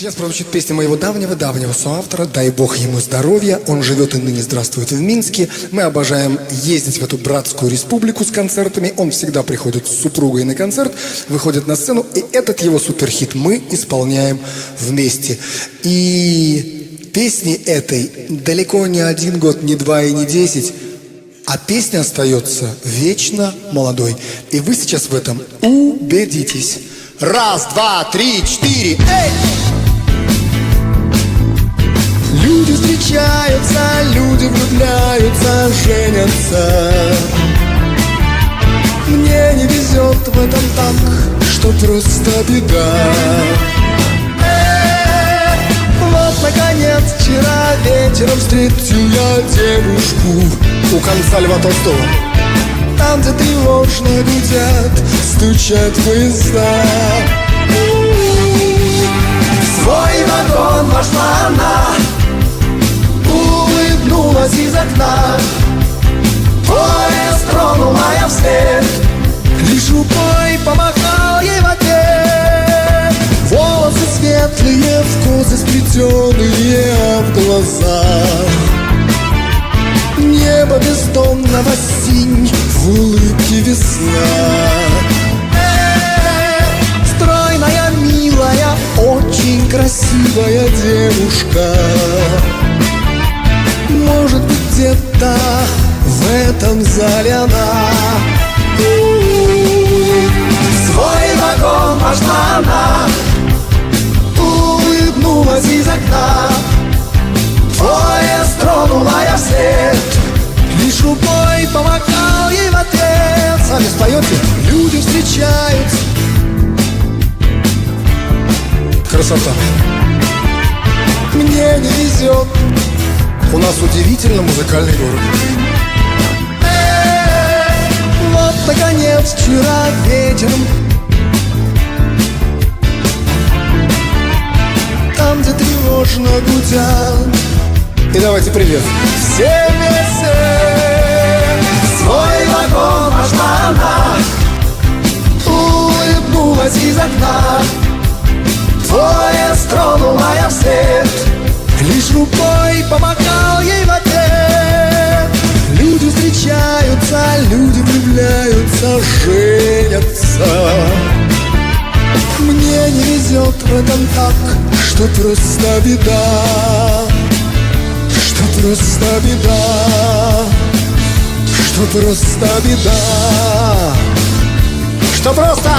Сейчас прозвучит песня моего давнего-давнего соавтора, дай бог ему здоровья. Он живет и ныне здравствует в Минске. Мы обожаем ездить в эту братскую республику с концертами. Он всегда приходит с супругой на концерт, выходит на сцену, и этот его суперхит мы исполняем вместе. И песни этой далеко не 1 год, не 2 и не 10, а песня остается вечно молодой. И вы сейчас в этом убедитесь. 1, 2, 3, 4, эй! Люди встречаются, люди влюбляются, женятся. Мне не везет в этом так, что просто беда. Вот, наконец, вчера вечером встретил я девушку у конца Льва Толстого. Там, где тревожно гудят, стучат поезда. В свой вагон вошла она, улыбнулась из окна. Поезд тронул я вслед, лишь рукой помахал ей в ответ. Волосы светлые, в козы сплетенные, а в глазах небо бездонного синь, в улыбке весна. Стройная, милая, очень красивая девушка. Может быть, где-то в этом зале она. В свой вагон пошла она, улыбнулась из окна. Поезд тронула я вслед, лишь рукой помахал ей в ответ. Сами споете? Люди встречаются. Красота. Мне не везет. У нас удивительно музыкальный город. Вот, наконец, вчера вечером, там, где тревожно гудят. И давайте привет. Все вместе. В свой вагон пошла она, улыбнулась из окна. Поезд тронула я вслед, лишь рукой помахал ей в ответ. Люди встречаются, люди влюбляются, женятся. Мне не везет в этом так, что просто беда. Что просто беда. Что просто беда. Что просто...